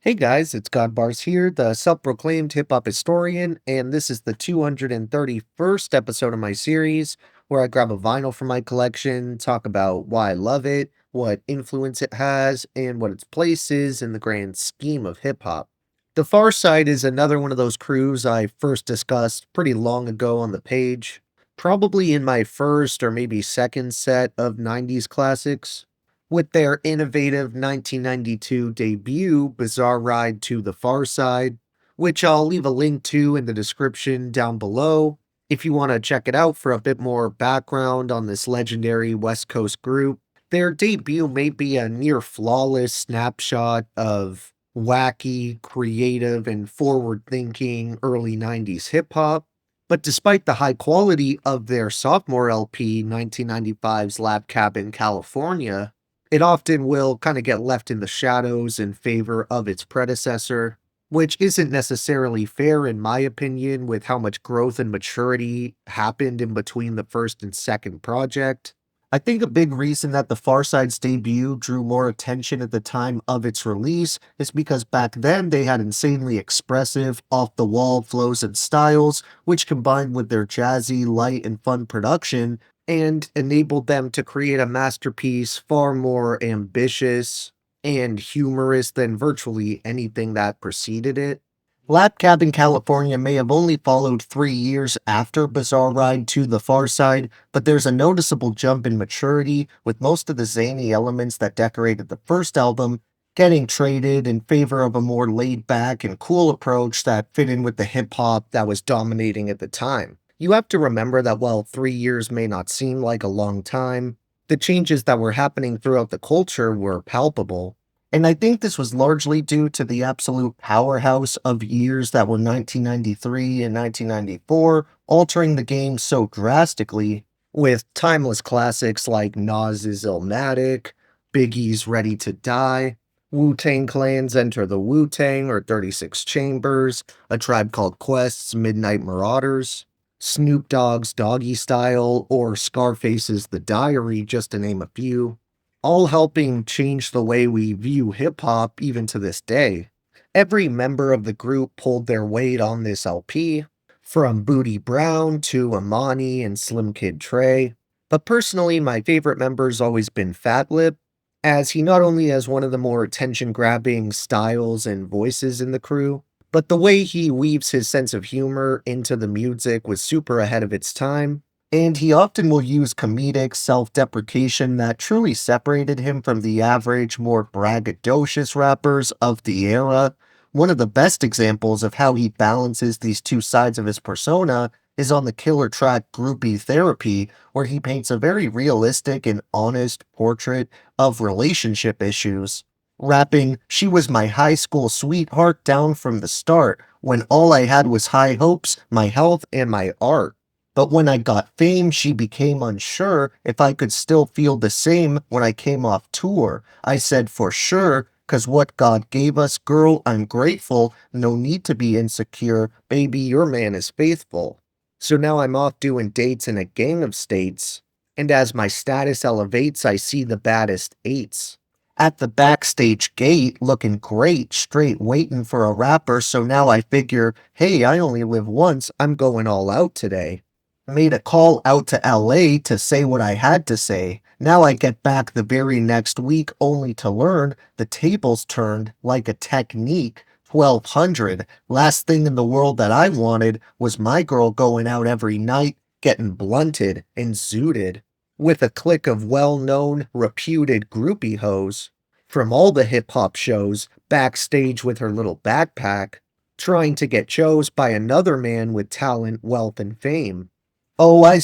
Hey guys, it's Godbars here, the self-proclaimed hip-hop historian, and this is the 231st episode of my series where I grab a vinyl from my collection, talk about why I love it, what influence it has, and what its place is in the grand scheme of hip-hop. The Pharcyde is another one of those crews I first discussed pretty long ago on the page, probably in my first or maybe second set of 90s classics. With their innovative 1992 debut, Bizarre Ride to the Far Side, which I'll leave a link to in the description down below if you want to check it out for a bit more background on this legendary West Coast group. Their debut may be a near flawless snapshot of wacky, creative, and forward thinking early 90s hip hop. But despite the high quality of their sophomore LP, 1995's Lab Cabin, California, it often will kind of get left in the shadows in favor of its predecessor, which isn't necessarily fair in my opinion with how much growth and maturity happened in between the first and second project. I think a big reason that the Farside's debut drew more attention at the time of its release is because back then they had insanely expressive, off-the-wall flows and styles, which combined with their jazzy, light, and fun production, and enabled them to create a masterpiece far more ambitious and humorous than virtually anything that preceded it. Lap Cabin California may have only followed 3 years after Bizarre Ride to the Far Side, but there's a noticeable jump in maturity, with most of the zany elements that decorated the first album getting traded in favor of a more laid back and cool approach that fit in with the hip hop that was dominating at the time. You have to remember that while 3 years may not seem like a long time, the changes that were happening throughout the culture were palpable. And I think this was largely due to the absolute powerhouse of years that were 1993 and 1994, altering the game so drastically, with timeless classics like Nas's Illmatic, Biggie's Ready to Die, Wu-Tang Clan's Enter the Wu-Tang or 36 Chambers, A Tribe Called Quest's Midnight Marauders, Snoop Dogg's Doggy Style, or Scarface's The Diary, just to name a few, all helping change the way we view hip hop even to this day. Every member of the group pulled their weight on this LP, from Booty Brown to Amani and Slim Kid Trey. But personally, my favorite member's always been Fat Lip, as he not only has one of the more attention grabbing styles and voices in the crew, but the way he weaves his sense of humor into the music was super ahead of its time, and he often will use comedic self-deprecation that truly separated him from the average, more braggadocious rappers of the era. One of the best examples of how he balances these two sides of his persona is on the killer track Groupie Therapy, where he paints a very realistic and honest portrait of relationship issues. Rapping, "She was my high school sweetheart down from the start, when all I had was high hopes, my health, and my art. But when I got fame, she became unsure if I could still feel the same when I came off tour. I said for sure, 'cause what God gave us, girl, I'm grateful. No need to be insecure. Baby, your man is faithful. So now I'm off doing dates in a gang of states. And as my status elevates, I see the baddest eights. At the backstage gate, looking great, straight waiting for a rapper, so now I figure, hey, I only live once, I'm going all out today. Made a call out to LA to say what I had to say. Now I get back the very next week only to learn the tables turned like a technique. 1200. Last thing in the world that I wanted was my girl going out every night, getting blunted and zooted with a clique of well-known, reputed groupie hoes from all the hip-hop shows, backstage with her little backpack, trying to get chose by another man with talent, wealth, and fame. Oh, I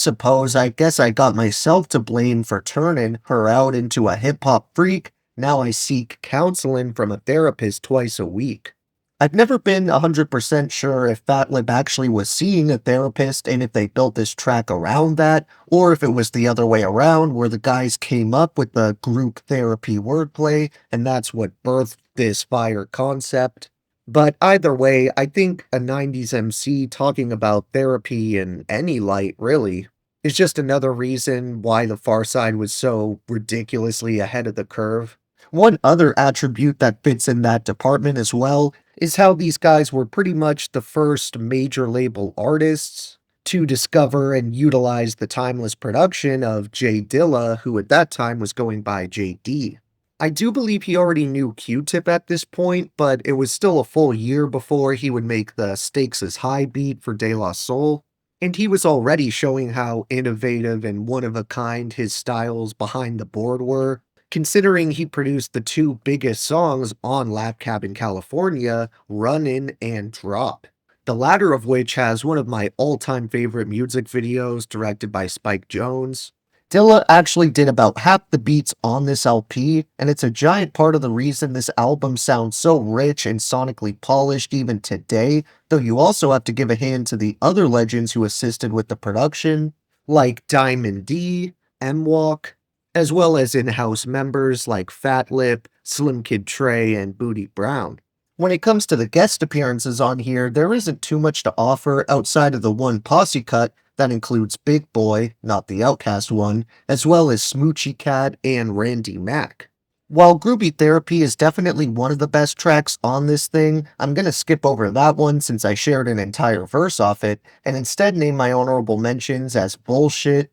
guess I got myself to blame for turning her out into a hip-hop freak. Now I seek counseling from a therapist twice a week." I've never been 100% sure if Fatlib actually was seeing a therapist and if they built this track around that, or if it was the other way around, where the guys came up with the group therapy wordplay, and that's what birthed this fire concept. But either way, I think a 90s MC talking about therapy in any light, really, is just another reason why the Far Side was so ridiculously ahead of the curve. One other attribute that fits in that department as well is how these guys were pretty much the first major label artists to discover and utilize the timeless production of Jay Dilla, who at that time was going by JD. I do believe he already knew Q-Tip at this point, but it was still a full year before he would make the Stakes is High beat for De La Soul, and he was already showing how innovative and one-of-a-kind his styles behind the board were, considering he produced the two biggest songs on Labcabincalifornia, Runnin' and Drop. The latter of which has one of my all-time favorite music videos directed by Spike Jonze. Dilla actually did about half the beats on this LP, and it's a giant part of the reason this album sounds so rich and sonically polished even today, though you also have to give a hand to the other legends who assisted with the production, like Diamond D, M-Walk, as well as in-house members like Fat Lip, Slim Kid Trey, and Booty Brown. When it comes to the guest appearances on here, there isn't too much to offer outside of the one posse cut that includes Big Boy, not the Outcast one, as well as Smoochie Cat and Randy Mack. While Groovy Therapy is definitely one of the best tracks on this thing, I'm gonna skip over that one since I shared an entire verse off it, and instead name my honorable mentions as Bullshit,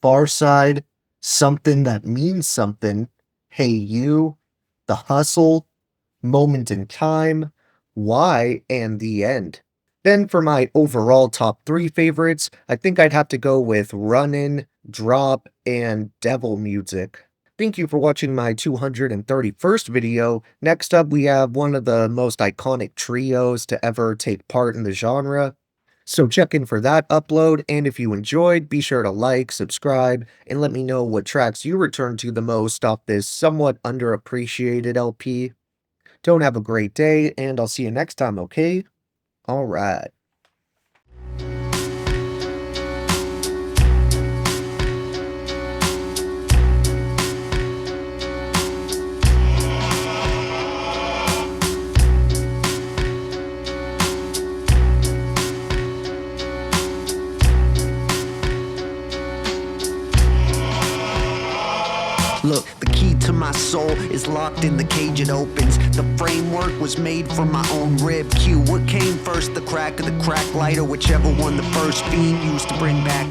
Pharcyde, Something That Means Something, Hey You, The Hustle, Moment in Time, Why, and The End. Then for my overall top 3 favorites, I think I'd have to go with Runnin', Drop, and Devil Music. Thank you for watching my 231st video. Next up, we have one of the most iconic trios to ever take part in the genre. So check in for that upload, and if you enjoyed, be sure to like, subscribe, and let me know what tracks you return to the most off this somewhat underappreciated LP. Don't have a great day, and I'll see you next time, okay? Alright. Look, the key to my soul is locked in the cage it opens. The framework was made from my own rib cue. What came first, the crack or the crack light, or whichever one the first fiend used to bring back